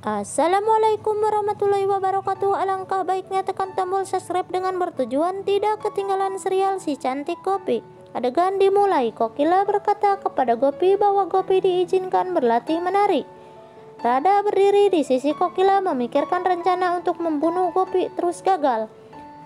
Assalamualaikum warahmatullahi wabarakatuh. Alangkah baiknya tekan tombol subscribe dengan bertujuan tidak ketinggalan serial Si Cantik Gopi. Adegan dimulai. Kokila berkata kepada Gopi bahwa Gopi diizinkan berlatih menari. Radha berdiri di sisi Kokila memikirkan rencana untuk membunuh Gopi terus gagal.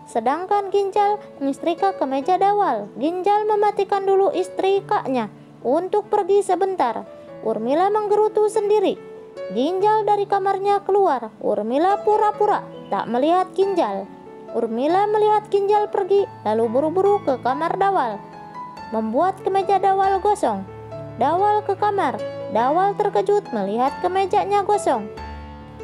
Sedangkan Ginjal menyetrika kemeja dawal. Ginjal mematikan dulu istri kaknya untuk pergi sebentar. Urmila menggerutu sendiri. Ginjal dari kamarnya keluar. Urmila pura-pura tak melihat Ginjal. Urmila melihat Ginjal pergi, lalu buru-buru ke kamar Dawal, membuat kemeja Dawal gosong. Dawal ke kamar. Dawal terkejut melihat kemejanya gosong,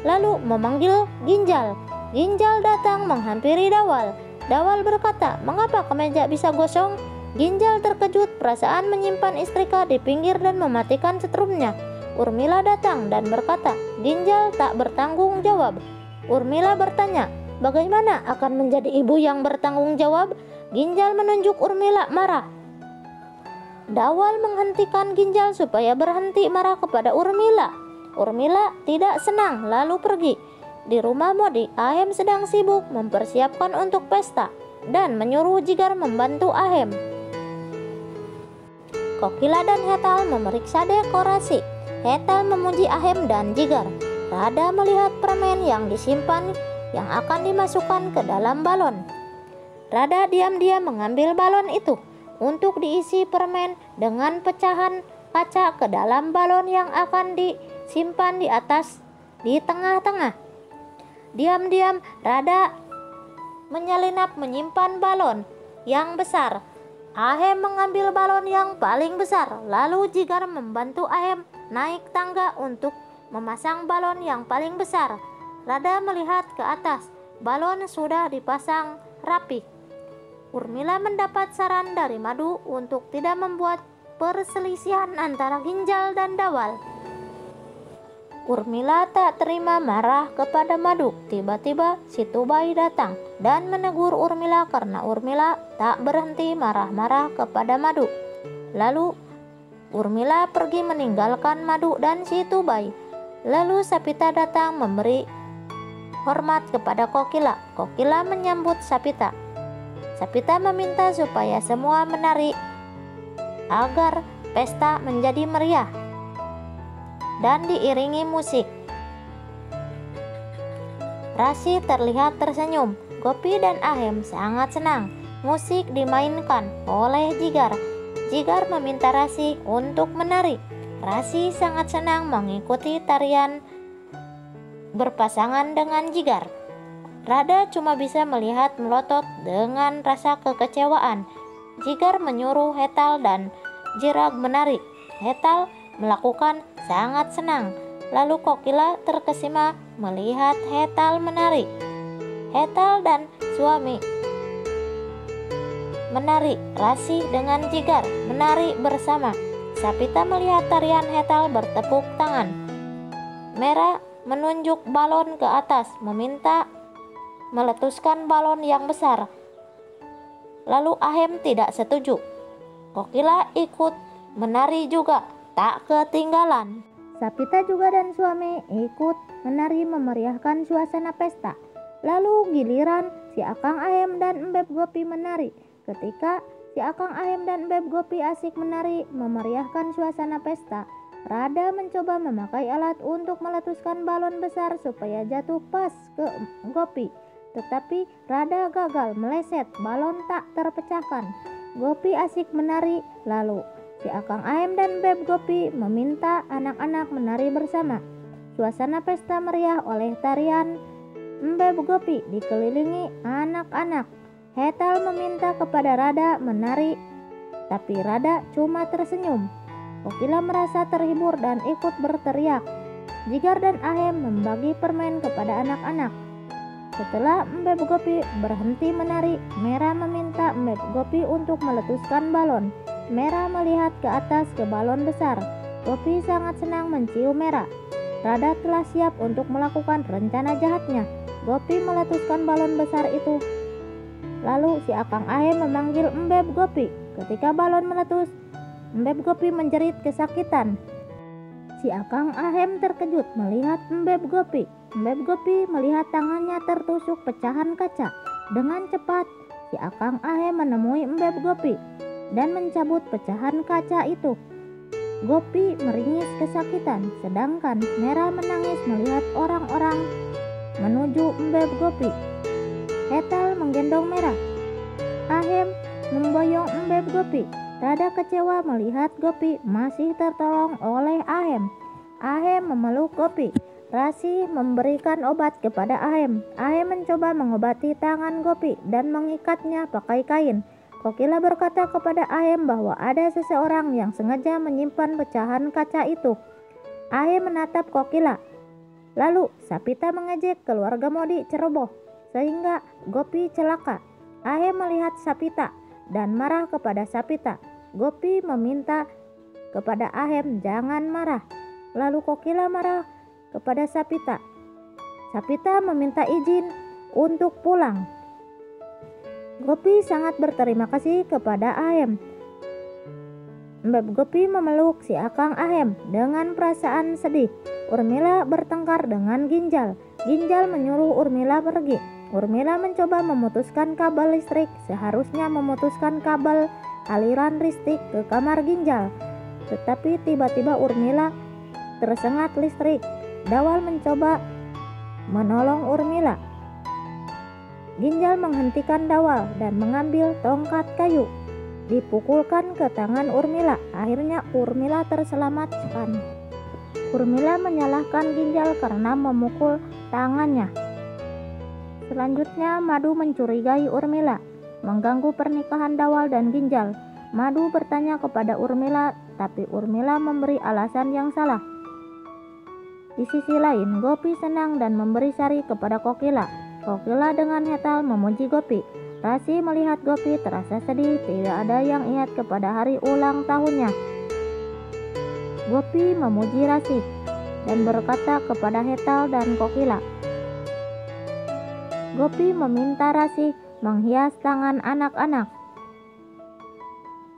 lalu memanggil Ginjal. Ginjal datang menghampiri Dawal. Dawal berkata, "Mengapa kemeja bisa gosong?" Ginjal terkejut, perasaan menyimpan istrika di pinggir dan mematikan setrumnya. Urmila datang dan berkata, "Ginjal tak bertanggung jawab." Urmila bertanya, "Bagaimana akan menjadi ibu yang bertanggung jawab?" Ginjal menunjuk Urmila marah. Dawal menghentikan Ginjal supaya berhenti marah kepada Urmila. Urmila tidak senang lalu pergi. Di rumah Modi, Ahem sedang sibuk mempersiapkan untuk pesta dan menyuruh Jigar membantu Ahem. Kokila dan Hetal memeriksa dekorasi. Hetal memuji Ahem dan Jigar. Radha melihat permen yang disimpan yang akan dimasukkan ke dalam balon. Radha diam-diam mengambil balon itu untuk diisi permen dengan pecahan kaca ke dalam balon yang akan disimpan di atas di tengah-tengah. Diam-diam Radha menyelinap menyimpan balon yang besar. Ahem mengambil balon yang paling besar, lalu Jigar membantu Ahem naik tangga untuk memasang balon yang paling besar. Radha melihat ke atas, balon sudah dipasang rapi. Urmila mendapat saran dari Madu untuk tidak membuat perselisihan antara Ginjal dan Dawal. Urmila tak terima, marah kepada Madu. Tiba-tiba si Tubai datang dan menegur Urmila karena Urmila tak berhenti marah-marah kepada Madu. Lalu Urmila pergi meninggalkan Madu dan si Tubai. Lalu Sapita datang memberi hormat kepada Kokila. Kokila menyambut Sapita. Sapita meminta supaya semua menari agar pesta menjadi meriah dan diiringi musik. Rasi terlihat tersenyum. Gopi dan Ahem sangat senang. Musik dimainkan oleh Jigar. Jigar meminta Rasi untuk menari. Rasi sangat senang mengikuti tarian berpasangan dengan Jigar. Radha cuma bisa melihat melotot dengan rasa kekecewaan. Jigar menyuruh Hetal dan Jirag menari. Hetal melakukan sangat senang. Lalu Kokila terkesima melihat Hetal menari. Hetal dan suami menari. Rasi dengan Jigar menari bersama. Sapita melihat tarian Hetal bertepuk tangan. Merah menunjuk balon ke atas, meminta meletuskan balon yang besar. Lalu Ahem tidak setuju. Kokila ikut menari juga, tak ketinggalan. Sapita juga dan suami ikut menari memeriahkan suasana pesta. Lalu giliran si Akang Ahem dan Embeb Gopi menari. Ketika si Akang Ahem dan Embeb Gopi asik menari memeriahkan suasana pesta, Radha mencoba memakai alat untuk meletuskan balon besar supaya jatuh pas ke Gopi. Tetapi Radha gagal, meleset, balon tak terpecahkan. Gopi asik menari, lalu si Akang Ahem dan Beb Gopi meminta anak-anak menari bersama. Suasana pesta meriah oleh tarian Beb Gopi dikelilingi anak-anak. Hetal meminta kepada Radha menari, tapi Radha cuma tersenyum. Kokila merasa terhibur dan ikut berteriak. Jigar dan Ahem membagi permen kepada anak-anak. Setelah Embeb Gopi berhenti menari, Merah meminta Embeb Gopi untuk meletuskan balon. Merah melihat ke atas ke balon besar. Gopi sangat senang mencium Merah. Radha telah siap untuk melakukan rencana jahatnya. Gopi meletuskan balon besar itu. Lalu si Akang Ahem memanggil Embeb Gopi. Ketika balon meletus, Embeb Gopi menjerit kesakitan. Si Akang Ahem terkejut melihat Mbeb Gopi. Mbeb Gopi melihat tangannya tertusuk pecahan kaca. Dengan cepat, si Akang Ahem menemui Mbeb Gopi dan mencabut pecahan kaca itu. Gopi meringis kesakitan, sedangkan Merah menangis melihat orang-orang menuju Mbeb Gopi. Hetal menggendong Merah. Ahem memboyong Mbeb Gopi. Rada kecewa melihat Gopi masih tertolong oleh Ahem. Ahem memeluk Gopi. Rasi memberikan obat kepada Ahem. Ahem mencoba mengobati tangan Gopi dan mengikatnya pakai kain. Kokila berkata kepada Ahem bahwa ada seseorang yang sengaja menyimpan pecahan kaca itu. Ahem menatap Kokila. Lalu Sapita mengejek keluarga Modi ceroboh sehingga Gopi celaka. Ahem melihat Sapita dan marah kepada Sapita. Gopi meminta kepada Ahem jangan marah. Lalu Kokila marah kepada Sapita. Sapita meminta izin untuk pulang. Gopi sangat berterima kasih kepada Ahem. Mbeb Gopi memeluk si Akang Ahem dengan perasaan sedih. Urmila bertengkar dengan Ginjal. Ginjal menyuruh Urmila pergi. Urmila mencoba memutuskan kabel listrik, seharusnya memutuskan kabel aliran listrik ke kamar Ginjal. Tetapi tiba-tiba Urmila tersengat listrik. Dawal mencoba menolong Urmila. Ginjal menghentikan Dawal dan mengambil tongkat kayu. Dipukulkan ke tangan Urmila. Akhirnya Urmila terselamatkan. Urmila menyalahkan Ginjal karena memukul tangannya. Selanjutnya Madu mencurigai Urmila, mengganggu pernikahan Dawal dan Ginjal. Madu bertanya kepada Urmila, tapi Urmila memberi alasan yang salah. Di sisi lain, Gopi senang dan memberi sari kepada Kokila. Kokila dengan hetal memuji Gopi. Rasi melihat Gopi terasa sedih, tidak ada yang ingat kepada hari ulang tahunnya. Gopi memuji Rasi dan berkata kepada Hetal dan Kokila. Gopi meminta Rasi menghias tangan anak-anak.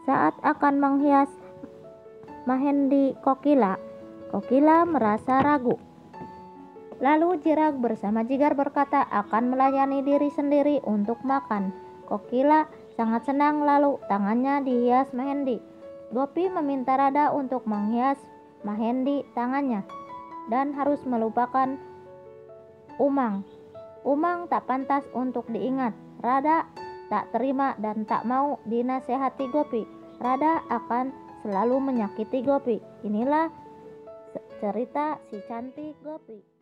Saat akan menghias Mahendi Kokila, Kokila merasa ragu. Lalu Jirag bersama Jigar berkata akan melayani diri sendiri untuk makan. Kokila sangat senang lalu tangannya dihias Mahendi. Gopi meminta Rada untuk menghias Mahendi tangannya dan harus melupakan Umang. Umang tak pantas untuk diingat. Rada tak terima dan tak mau dinasehati Gopi. Rada akan selalu menyakiti Gopi. Inilah cerita si cantik Gopi.